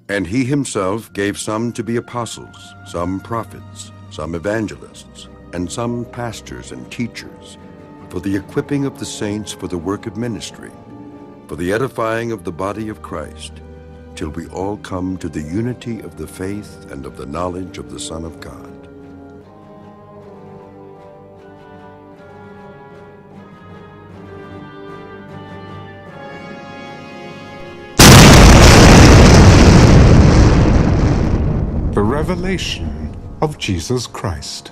And he himself gave some to be apostles, some prophets, some evangelists, and some pastors and teachers, for the equipping of the saints for the work of ministry, for the edifying of the body of Christ, till we all come to the unity of the faith and of the knowledge of the Son of God. The revelation of Jesus Christ.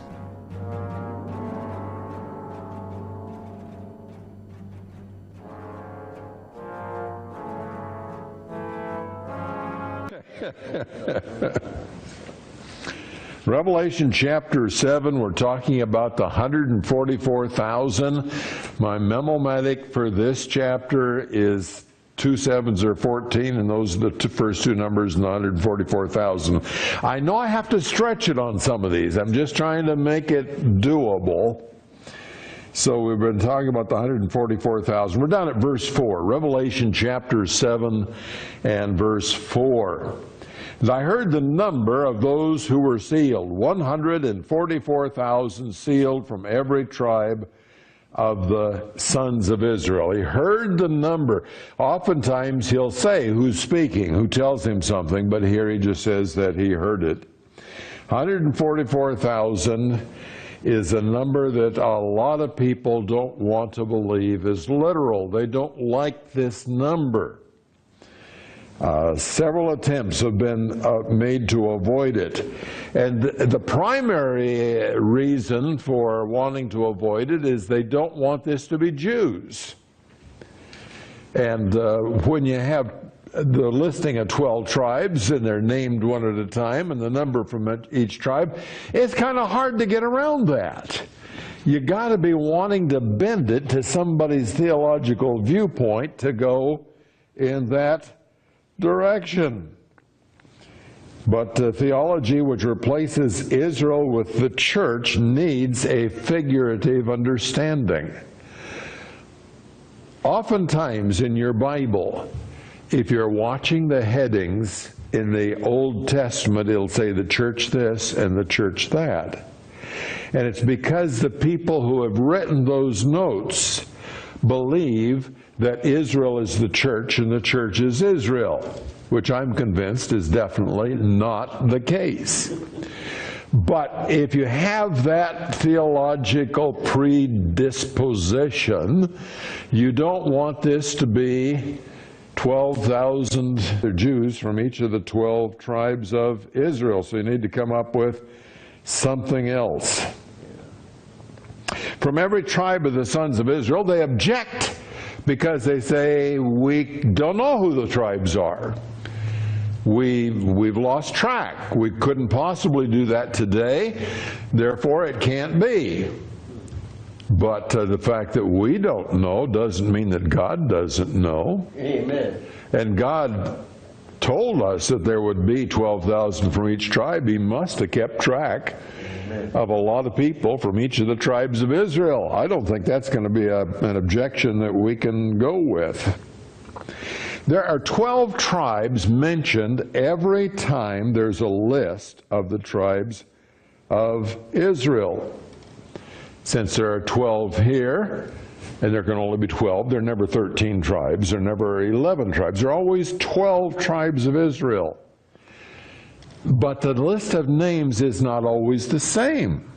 Revelation chapter 7, we're talking about the 144,000. My memomatic for this chapter is 2 7s are 14, and those are the first two numbers in the 144,000. I know I have to stretch it on some of these. I'm just trying to make it doable. So we've been talking about the 144,000. We're down at verse 4, Revelation chapter 7 and verse 4. And I heard the number of those who were sealed, 144,000 sealed from every tribe of the sons of Israel. He heard the number. Oftentimes he'll say who's speaking, who tells him something, but here he just says that he heard it. 144,000 is a number that a lot of people don't want to believe is literal. They don't like this number. Several attempts have been made to avoid it. And the primary reason for wanting to avoid it is they don't want this to be Jews. And when you have the listing of 12 tribes, and they're named one at a time, and the number from each tribe, it's kind of hard to get around that. You got to be wanting to bend it to somebody's theological viewpoint to go in that direction. But theology which replaces Israel with the church needs a figurative understanding. Oftentimes in your Bible, if you're watching the headings in the Old Testament, it'll say the church this and the church that. And it's because the people who have written those notes believe that Israel is the church and the church is Israel, which I'm convinced is definitely not the case. But if you have that theological predisposition, you don't want this to be 12,000 Jews from each of the 12 tribes of Israel. So you need to come up with something else. From every tribe of the sons of Israel, they object because they say, we don't know who the tribes are. We've lost track. We couldn't possibly do that today, therefore it can't be. But the fact that we don't know doesn't mean that God doesn't know. Amen. And God told us that there would be 12,000 from each tribe. He must have kept track of a lot of people from each of the tribes of Israel. I don't think that's going to be an objection that we can go with. There are 12 tribes mentioned every time there's a list of the tribes of Israel. Since there are 12 here, and there can only be 12, there are never 13 tribes, there are never 11 tribes. There are always 12 tribes of Israel. But the list of names is not always the same.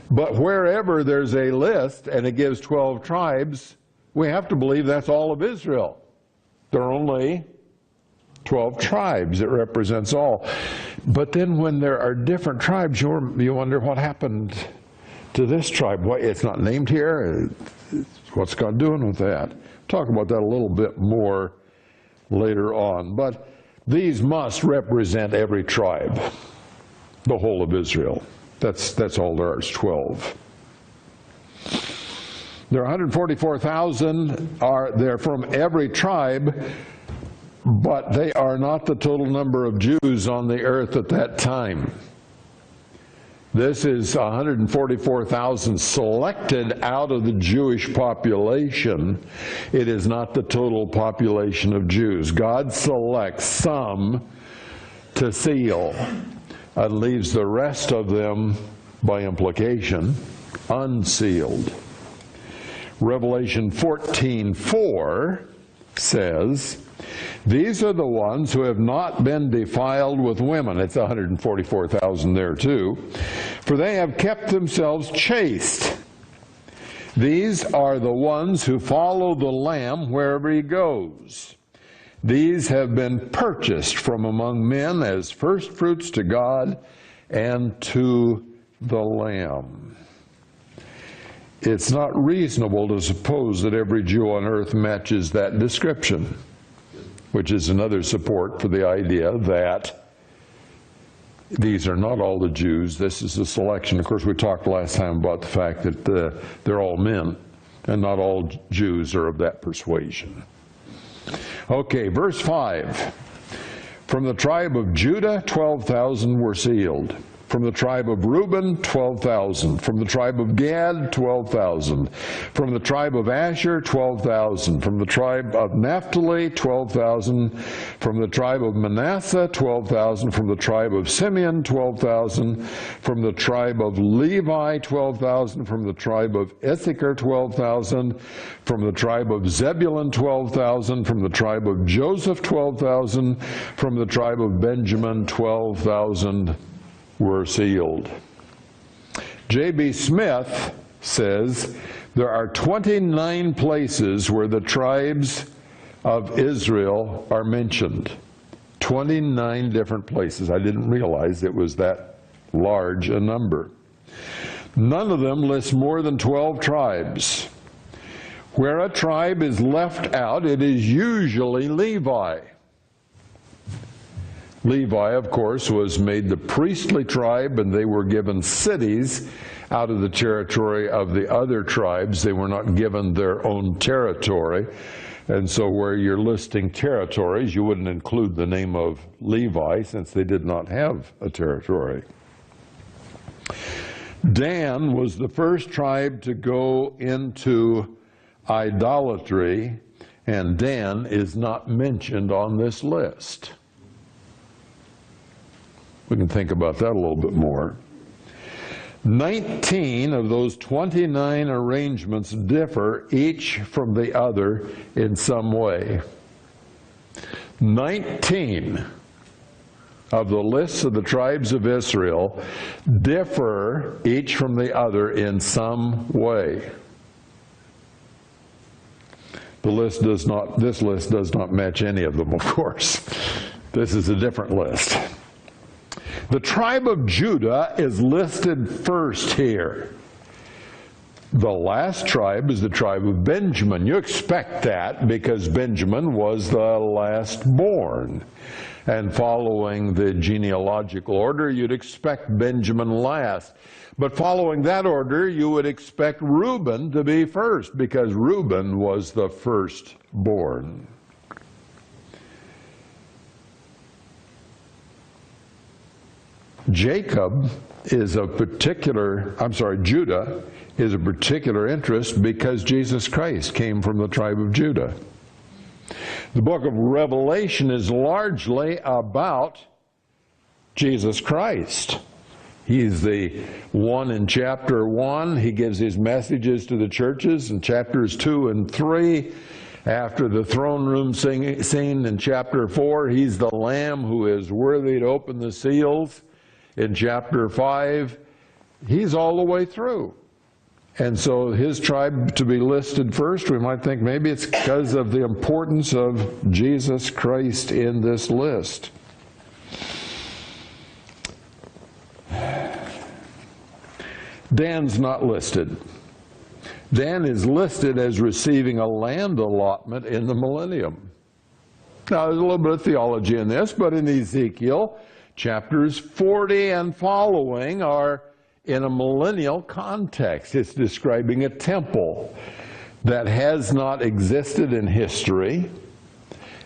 But wherever there's a list and it gives 12 tribes, we have to believe that's all of Israel. There are only 12 tribes. It represents all. But then when there are different tribes, you wonder what happened to this tribe. Why it's not named here? What's God doing with that? Talk about that a little bit more later on. But these must represent every tribe, the whole of Israel. That's all there is, 12. There are 144,000. They're from every tribe, but they are not the total number of Jews on the earth at that time. This is 144,000 selected out of the Jewish population. It is not the total population of Jews. God selects some to seal and leaves the rest of them, by implication, unsealed. Revelation 14:4 says, "These are the ones who have not been defiled with women." It's 144,000 there too. "For they have kept themselves chaste. These are the ones who follow the Lamb wherever he goes. These have been purchased from among men as firstfruits to God and to the Lamb." It's not reasonable to suppose that every Jew on earth matches that description, which is another support for the idea that these are not all the Jews. This is a selection. Of course, we talked last time about the fact that they're all men, and not all Jews are of that persuasion. Okay, verse 5. "From the tribe of Judah, 12,000 were sealed. From the tribe of Reuben, 12,000. From the tribe of Gad, 12,000. From the tribe of Asher, 12,000. From the tribe of Naphtali, 12,000. From the tribe of Manasseh, 12,000. From the tribe of Simeon, 12,000. From the tribe of Levi, 12,000. From the tribe of Issachar, 12,000. From the tribe of Zebulun, 12,000. From the tribe of Joseph, 12,000. From the tribe of Benjamin, 12,000 were sealed." J.B. Smith says there are 29 places where the tribes of Israel are mentioned. 29 different places. I didn't realize it was that large a number. None of them list more than 12 tribes. Where a tribe is left out, it is usually Levi. Levi, of course, was made the priestly tribe, and they were given cities out of the territory of the other tribes. They were not given their own territory. And so where you're listing territories, you wouldn't include the name of Levi, since they did not have a territory. Dan was the first tribe to go into idolatry, and Dan is not mentioned on this list. We can think about that a little bit more. 19 of those 29 arrangements differ each from the other in some way. 19 of the lists of the tribes of Israel differ each from the other in some way. This list does not match any of them, of course. This is a different list. The tribe of Judah is listed first here. The last tribe is the tribe of Benjamin. You expect that because Benjamin was the last born. And following the genealogical order, you'd expect Benjamin last. But following that order, you would expect Reuben to be first, because Reuben was the firstborn. Judah is a particular interest because Jesus Christ came from the tribe of Judah. The book of Revelation is largely about Jesus Christ. He's the one in chapter 1. He gives his messages to the churches in chapters 2 and 3. After the throne room scene in chapter 4, he's the Lamb who is worthy to open the seals. In chapter 5, he's all the way through. And so his tribe to be listed first, we might think maybe it's because of the importance of Jesus Christ in this list. Dan's not listed. Dan is listed as receiving a land allotment in the millennium. Now, there's a little bit of theology in this, but in Ezekiel, chapters 40 and following are in a millennial context. It's describing a temple that has not existed in history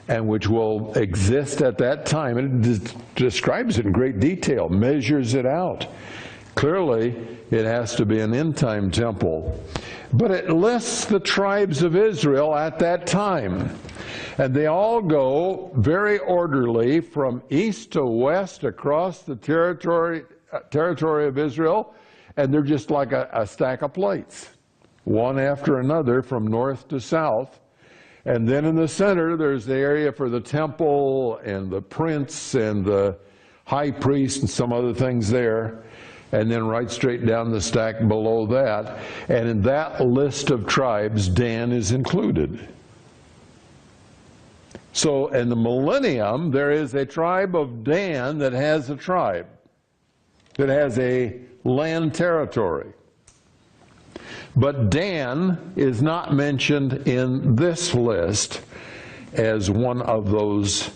and which will exist at that time. And it describes it in great detail, measures it out, Clearly, it has to be an end-time temple. But it lists the tribes of Israel at that time. And they all go very orderly from east to west across the territory of Israel, and they're just like a stack of plates, one after another from north to south. And then in the center, there's the area for the temple and the prince and the high priest and some other things there. And then right straight down the stack below that. And in that list of tribes, Dan is included. So in the millennium, there is a tribe of Dan that has a tribe, that has a land territory. But Dan is not mentioned in this list as one of those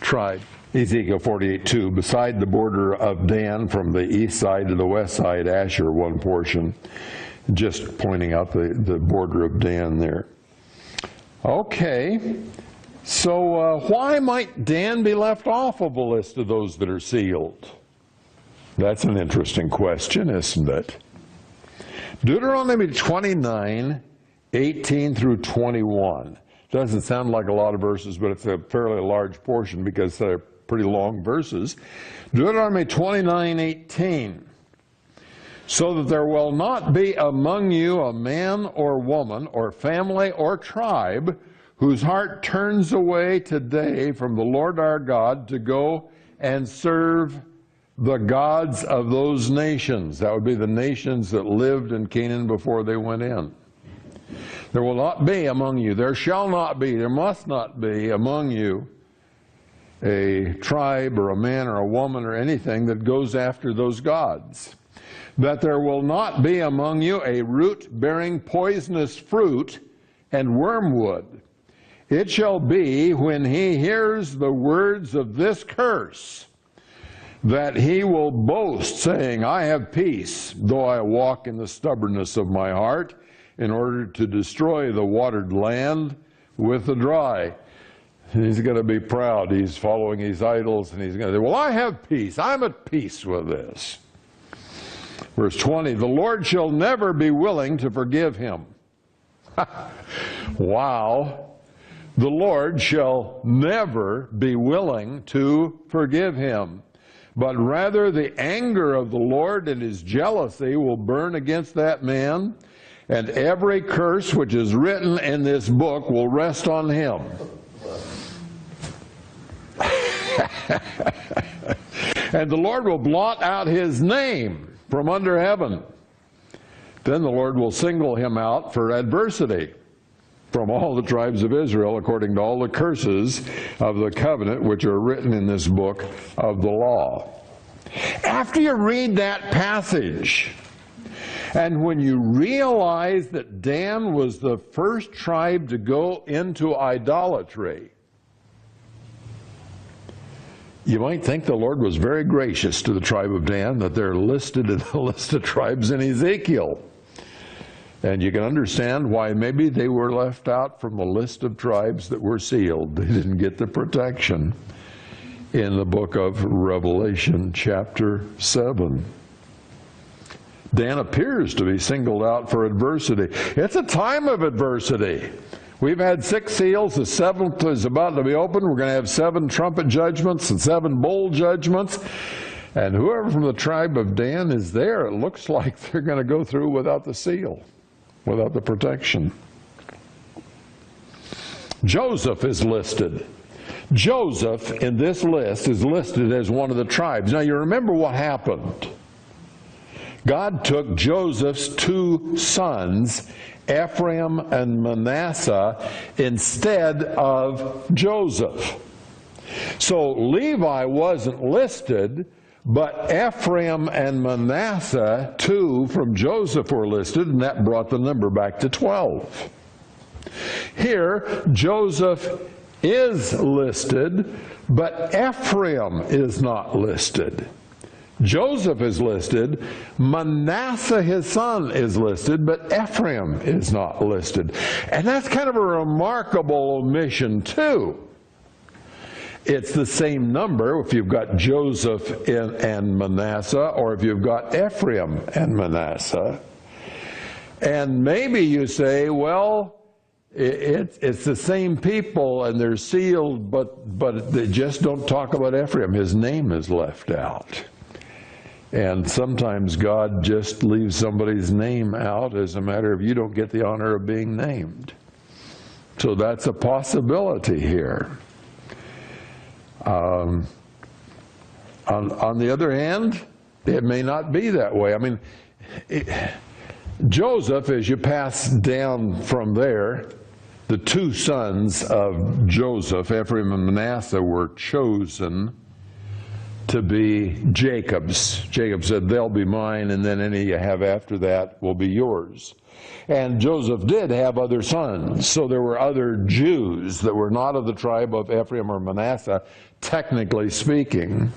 tribes. Ezekiel 48:2, beside the border of Dan from the east side to the west side, Asher, one portion, just pointing out the border of Dan there. Okay, so why might Dan be left off of a list of those that are sealed? That's an interesting question, isn't it? Deuteronomy 29:18 through 21. Doesn't sound like a lot of verses, but it's a fairly large portion because they're pretty long verses. Deuteronomy 29:18. So that there will not be among you a man or woman or family or tribe whose heart turns away today from the Lord our God to go and serve the gods of those nations. That would be the nations that lived in Canaan before they went in. There will not be among you, there shall not be, there must not be among you a tribe or a man or a woman or anything that goes after those gods. That there will not be among you a root bearing poisonous fruit and wormwood. It shall be when he hears the words of this curse that he will boast, saying, I have peace, though I walk in the stubbornness of my heart, in order to destroy the watered land with the dry. He's going to be proud. He's following his idols, and he's going to say, well, I have peace. I'm at peace with this. Verse 20, the Lord shall never be willing to forgive him. Wow. The Lord shall never be willing to forgive him. But rather the anger of the Lord and his jealousy will burn against that man, and every curse which is written in this book will rest on him. And the Lord will blot out his name from under heaven. Then the Lord will single him out for adversity from all the tribes of Israel, according to all the curses of the covenant which are written in this book of the law. After you read that passage, and when you realize that Dan was the first tribe to go into idolatry, you might think the Lord was very gracious to the tribe of Dan, that they're listed in the list of tribes in Ezekiel. And you can understand why maybe they were left out from the list of tribes that were sealed. They didn't get the protection in the book of Revelation, chapter 7. Dan appears to be singled out for adversity. It's a time of adversity. We've had 6 seals. The 7th is about to be opened. We're going to have 7 trumpet judgments and 7 bowl judgments. And whoever from the tribe of Dan is there, it looks like they're going to go through without the seal, without the protection. Joseph is listed. Joseph in this list is listed as one of the tribes. Now you remember what happened. God took Joseph's 2 sons, Ephraim and Manasseh, instead of Joseph. So Levi wasn't listed, but Ephraim and Manasseh, 2 from Joseph, were listed, and that brought the number back to 12. Here, Joseph is listed, but Ephraim is not listed. Joseph is listed, Manasseh, his son, is listed, but Ephraim is not listed. And that's kind of a remarkable omission, too. It's the same number if you've got Joseph and Manasseh, or if you've got Ephraim and Manasseh. And maybe you say, well, it's the same people and they're sealed, but they just don't talk about Ephraim. His name is left out. And sometimes God just leaves somebody's name out as a matter of you don't get the honor of being named. So that's a possibility here. On the other hand, it may not be that way. I mean, Joseph, as you pass down from there, the two sons of Joseph, Ephraim and Manasseh, were chosen to be Jacob's. Jacob said, they'll be mine, and then any you have after that will be yours. And Joseph did have other sons, so there were other Jews that were not of the tribe of Ephraim or Manasseh, technically speaking.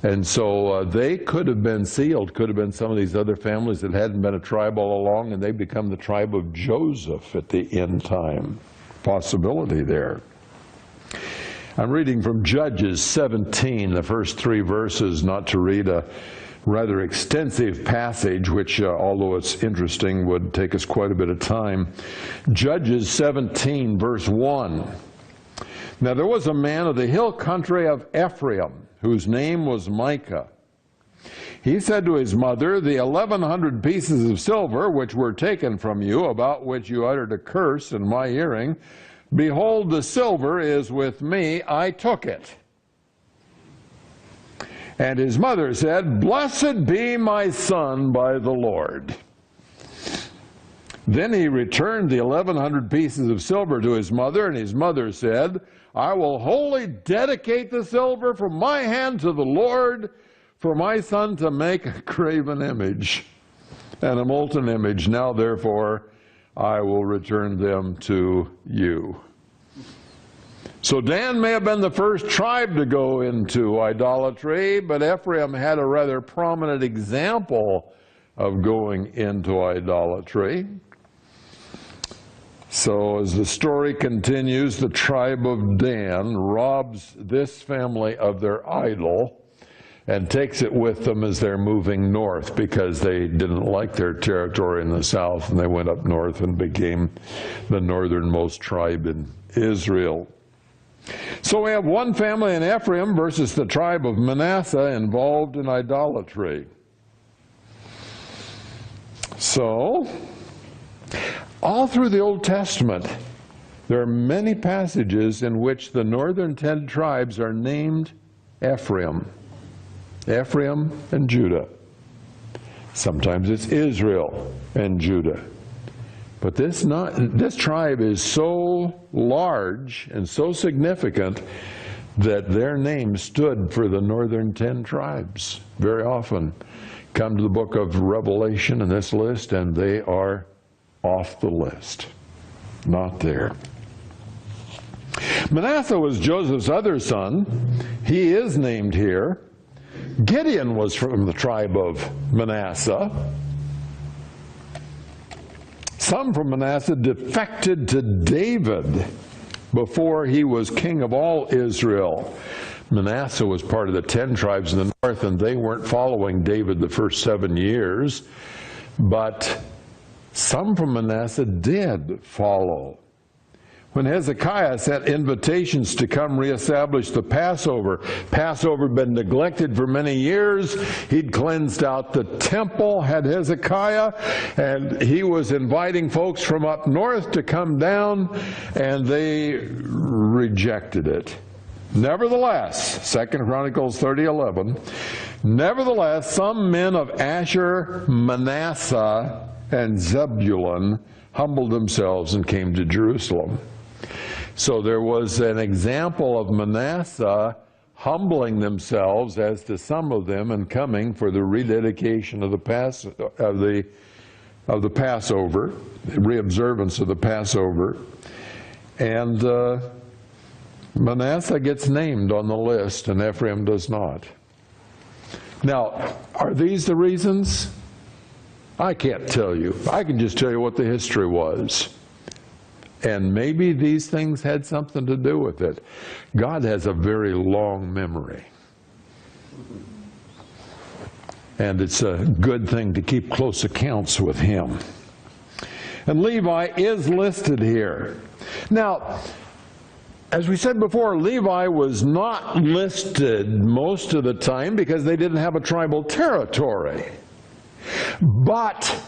And so they could have been sealed, could have been some of these other families that hadn't been a tribe all along, and they become the tribe of Joseph at the end time. Possibility there. I'm reading from Judges 17, the first 3 verses, not to read a rather extensive passage, which, although it's interesting, would take us quite a bit of time. Judges 17, verse 1. Now there was a man of the hill country of Ephraim, whose name was Micah. He said to his mother, the 1,100 pieces of silver which were taken from you, about which you uttered a curse in my hearing, behold, the silver is with me, I took it. And his mother said, blessed be my son by the Lord. Then he returned the 1,100 pieces of silver to his mother, and his mother said, I will wholly dedicate the silver from my hand to the Lord, for my son to make a graven image and a molten image. Now therefore I will return them to you. So Dan may have been the first tribe to go into idolatry, but Ephraim had a rather prominent example of going into idolatry. So as the story continues, the tribe of Dan robs this family of their idol and takes it with them as they're moving north, because they didn't like their territory in the south, and they went up north and became the northernmost tribe in Israel. So we have one family in Ephraim versus the tribe of Manasseh involved in idolatry. So, all through the Old Testament, there are many passages in which the northern 10 tribes are named Ephraim. Ephraim and Judah. Sometimes it's Israel and Judah. But this tribe is so large and so significant that their name stood for the northern 10 tribes. Very often come to the book of Revelation in this list, and they are off the list. Not there. Manasseh was Joseph's other son. He is named here. Gideon was from the tribe of Manasseh. Some from Manasseh defected to David before he was king of all Israel. Manasseh was part of the 10 tribes in the north, and they weren't following David the first 7 years. But some from Manasseh did follow. When Hezekiah sent invitations to come reestablish the Passover had been neglected for many years. He'd cleansed out the temple, had Hezekiah, and he was inviting folks from up north to come down, and they rejected it. Nevertheless, 2 Chronicles 30:11, nevertheless, some men of Asher, Manasseh, and Zebulun humbled themselves and came to Jerusalem. So there was an example of Manasseh humbling themselves, as to some of them, and coming for the rededication of the Passover, the reobservance of the Passover. And Manasseh gets named on the list, and Ephraim does not. Now, are these the reasons? I can't tell you. I can just tell you what the history was. And maybe these things had something to do with it. God has a very long memory. And it's a good thing to keep close accounts with him. And Levi is listed here. Now, as we said before, Levi was not listed most of the time because they didn't have a tribal territory. But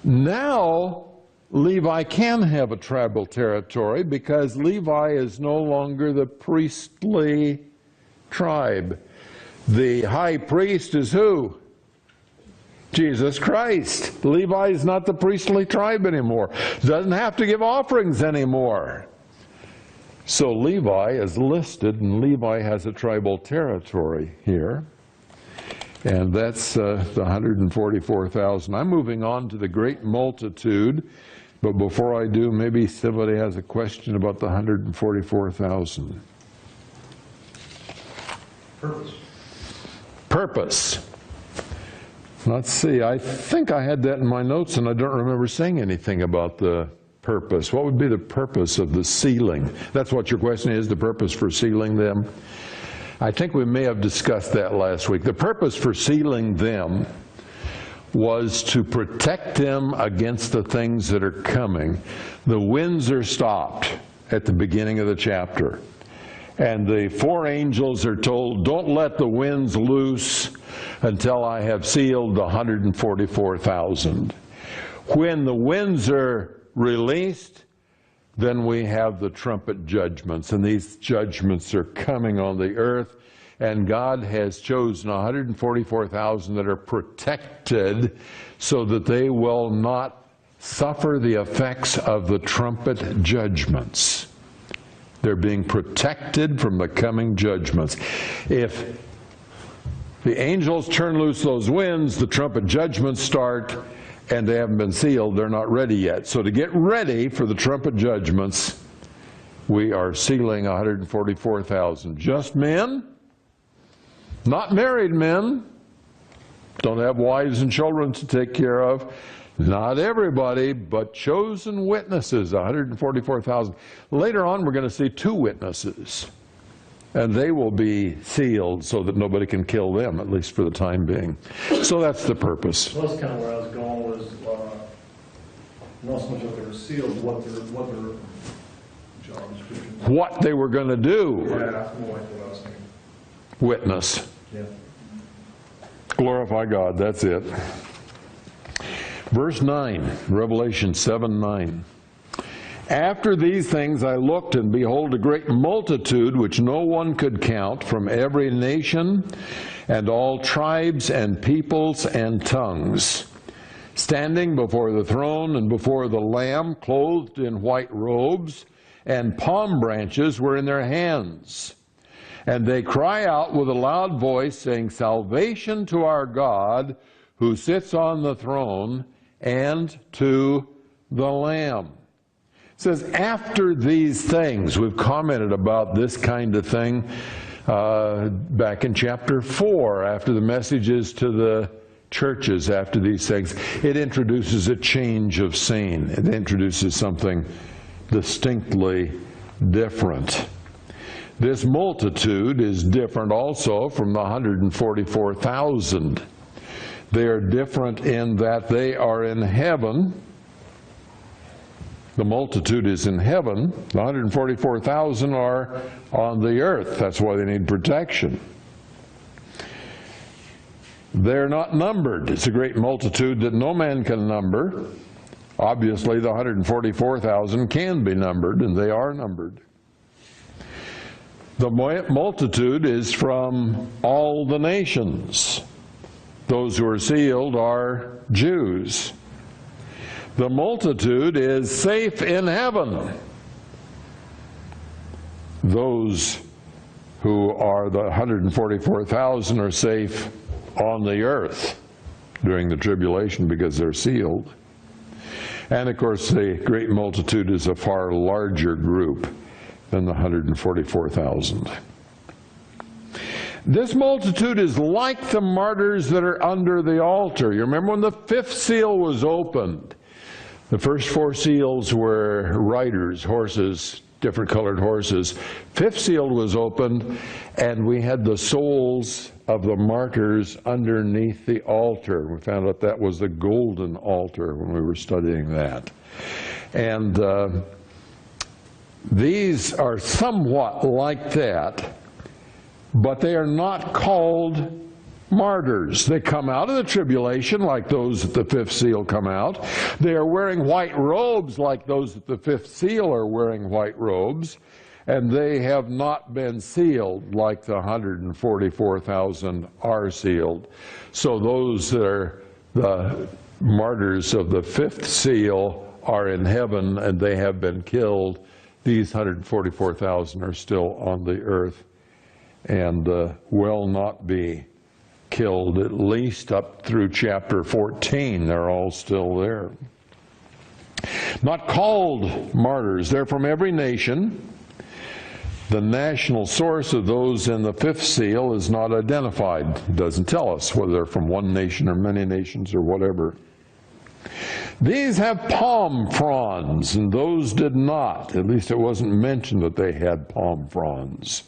now Levi can have a tribal territory because Levi is no longer the priestly tribe. The high priest is who? Jesus Christ. Levi is not the priestly tribe anymore. Doesn't have to give offerings anymore. So Levi is listed, and Levi has a tribal territory here. And that's the 144,000. I'm moving on to the great multitude. But before I do, maybe somebody has a question about the 144,000. Purpose. Purpose. Let's see, I think I had that in my notes, and I don't remember saying anything about the purpose. What would be the purpose of the sealing? That's what your question is, the purpose for sealing them? I think we may have discussed that last week. The purpose for sealing them was to protect them against the things that are coming. The winds are stopped at the beginning of the chapter. And the four angels are told, don't let the winds loose until I have sealed the 144,000. When the winds are released, then we have the trumpet judgments. And these judgments are coming on the earth. And God has chosen 144,000 that are protected so that they will not suffer the effects of the trumpet judgments. They're being protected from the coming judgments. If the angels turn loose those winds, the trumpet judgments start, and they haven't been sealed, they're not ready yet. So to get ready for the trumpet judgments, we are sealing 144,000. Just men. Not married men, don't have wives and children to take care of. Not everybody, but chosen witnesses, 144,000. Later on, we're going to see two witnesses, and they will be sealed so that nobody can kill them, at least for the time being. So that's the purpose. Well, that's kind of where I was going, was not so much what they were sealed, what their job description was. What they were going to do. Yeah, that's more like what I was thinking. Witness. Yeah. Glorify God, that's it. Verse 9, Revelation 7:9. After these things I looked, and behold, a great multitude which no one could count, from every nation and all tribes and peoples and tongues, standing before the throne and before the Lamb, clothed in white robes, and palm branches were in their hands. And they cry out with a loud voice, saying, Salvation to our God, who sits on the throne, and to the Lamb. It says, after these things, we've commented about this kind of thing back in chapter 4, after the messages to the churches, after these things. It introduces a change of scene. It introduces something distinctly different. This multitude is different also from the 144,000. They are different in that they are in heaven. The multitude is in heaven. The 144,000 are on the earth. That's why they need protection. They're not numbered. It's a great multitude that no man can number. Obviously, the 144,000 can be numbered, and they are numbered. The multitude is from all the nations. Those who are sealed are Jews. The multitude is safe in heaven. Those who are the 144,000 are safe on the earth during the tribulation because they're sealed. And of course, the great multitude is a far larger group than the 144,000. This multitude is like the martyrs that are under the altar. You remember when the fifth seal was opened, The first 4 seals were riders, horses, different colored horses. 5th seal was opened, and we had the souls of the martyrs underneath the altar. We found out that was the golden altar when we were studying that. And these are somewhat like that, but they are not called martyrs. They come out of the tribulation like those at the 5th seal come out. They are wearing white robes like those at the 5th seal are wearing white robes. And they have not been sealed like the 144,000 are sealed. So those that are the martyrs of the 5th seal are in heaven and they have been killed. These 144,000 are still on the earth and will not be killed, at least up through chapter 14. They're all still there. Not called martyrs. They're from every nation. The national source of those in the 5th seal is not identified. It doesn't tell us whether they're from one nation or many nations or whatever. These have palm fronds, and those did not. At least it wasn't mentioned that they had palm fronds.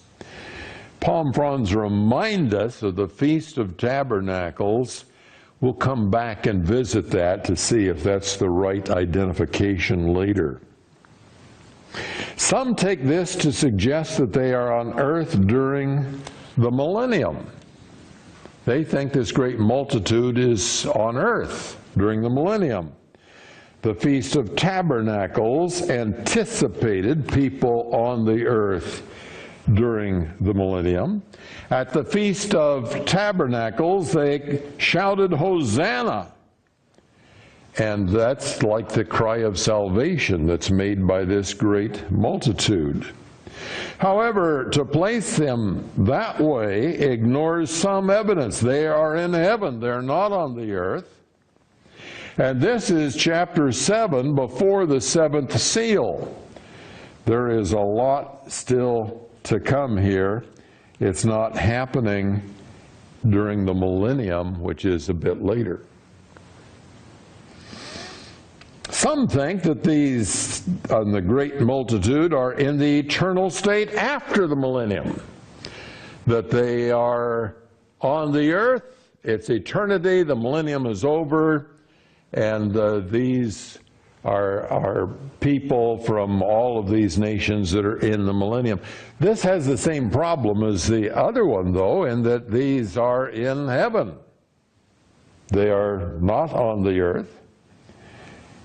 Palm fronds remind us of the Feast of Tabernacles. We'll come back and visit that to see if that's the right identification later. Some take this to suggest that they are on earth during the millennium. They think this great multitude is on earth during the millennium. The Feast of Tabernacles anticipated people on the earth during the millennium. At the Feast of Tabernacles, they shouted, Hosanna. And that's like the cry of salvation that's made by this great multitude. However, to place them that way ignores some evidence. They are in heaven. They're not on the earth. And this is chapter 7 before the 7th seal. There is a lot still to come here. It's not happening during the millennium, which is a bit later. Some think that these, the great multitude, are in the eternal state after the millennium, that they are on the earth, it's eternity, the millennium is over, and these are people from all of these nations that are in the millennium. This has the same problem as the other one, though, in that these are in heaven. They are not on the earth.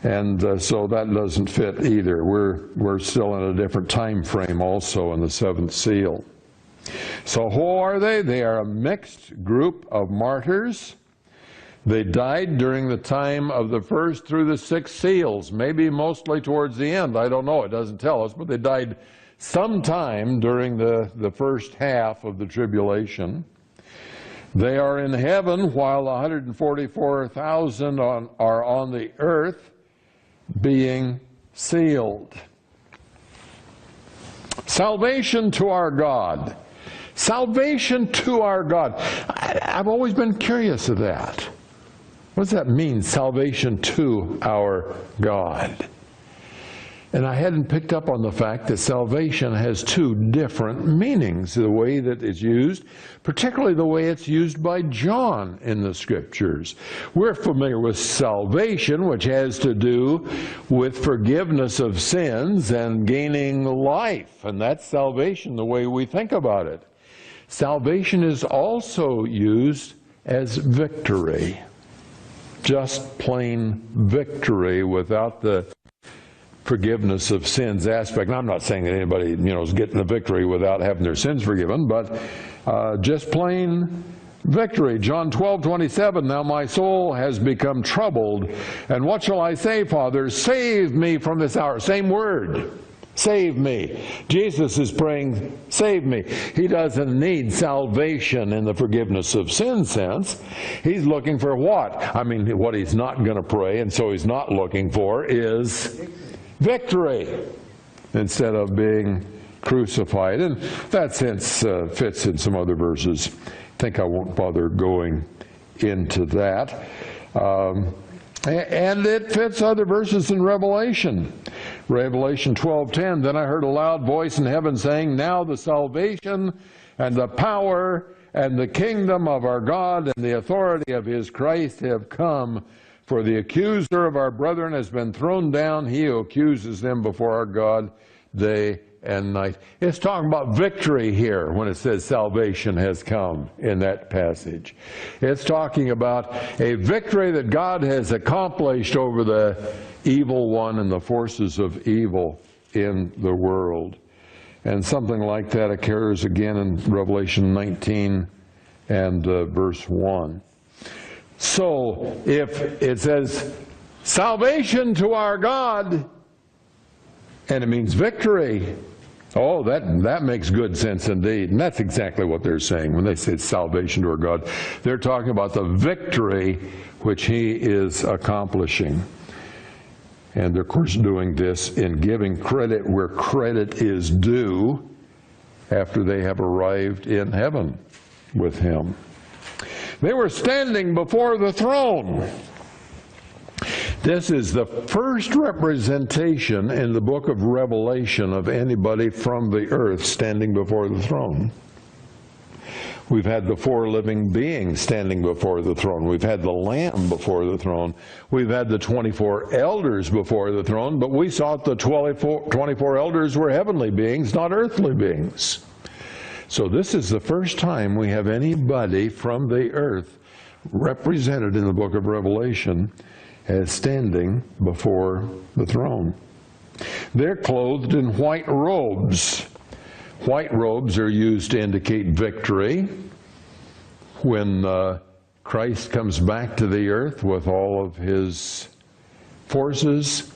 And so that doesn't fit either. We're still in a different time frame also in the 7th seal. So who are they? They are a mixed group of martyrs. They died during the time of the 1st through the 6th seals, maybe mostly towards the end. I don't know. It doesn't tell us, but they died sometime during the first half of the tribulation. They are in heaven while 144,000 are on the earth, being sealed. Salvation to our God. Salvation to our God. I've always been curious of that. What does that mean, salvation to our God? And I hadn't picked up on the fact that salvation has 2 different meanings, the way that it's used, particularly the way it's used by John in the Scriptures. We're familiar with salvation, which has to do with forgiveness of sins and gaining life, and that's salvation the way we think about it. Salvation is also used as victory, just plain victory without the forgiveness of sins aspect. And I'm not saying that anybody, is getting the victory without having their sins forgiven, but just plain victory. John 12:27, now my soul has become troubled, and what shall I say, Father? Save me from this hour. Same word. Save me. Jesus is praying, save me. He doesn't need salvation in the forgiveness of sin sense. He's looking for what? What he's not going to pray, and so he's not looking for, is victory instead of being crucified. And that sense fits in some other verses. I think I won't bother going into that. And it fits other verses in Revelation. Revelation 12:10, then I heard a loud voice in heaven saying, now the salvation and the power and the kingdom of our God and the authority of his Christ have come. For the accuser of our brethren has been thrown down, he who accuses them before our God day and night. It's talking about victory here when it says salvation has come in that passage. It's talking about a victory that God has accomplished over the evil one and the forces of evil in the world. And something like that occurs again in Revelation 19 and verse 1. So if it says salvation to our God, and it means victory, oh, that makes good sense indeed. And that's exactly what they're saying when they say salvation to our God. They're talking about the victory which he is accomplishing. And they're, of course, doing this in giving credit where credit is due after they have arrived in heaven with him. They were standing before the throne. This is the first representation in the book of Revelation of anybody from the earth standing before the throne. We've had the 4 living beings standing before the throne. We've had the Lamb before the throne. We've had the 24 elders before the throne, but we saw the 24 elders were heavenly beings, not earthly beings. So this is the first time we have anybody from the earth represented in the book of Revelation as standing before the throne. They're clothed in white robes. White robes are used to indicate victory. When Christ comes back to the earth with all of his forces,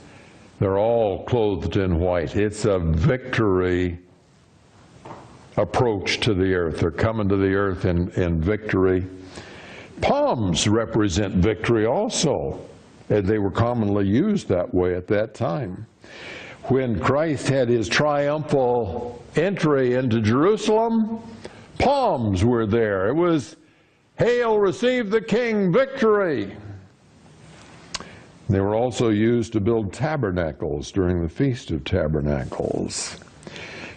they're all clothed in white. It's a victory approach to the earth. They're coming to the earth in victory. Palms represent victory also. And they were commonly used that way at that time. When Christ had his triumphal entry into Jerusalem, palms were there. It was, "Hail, receive the King, victory!" They were also used to build tabernacles during the Feast of Tabernacles.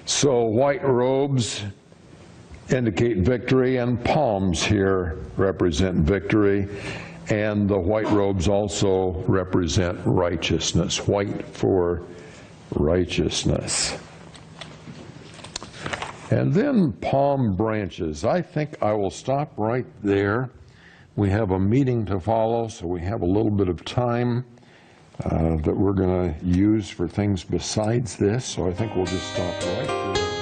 So white robes indicate victory, and palms here represent victory. And the white robes also represent righteousness, white for righteousness. And then palm branches. I think I will stop right there. We have a meeting to follow, so we have a little bit of time that we're going to use for things besides this. So I think we'll just stop right there.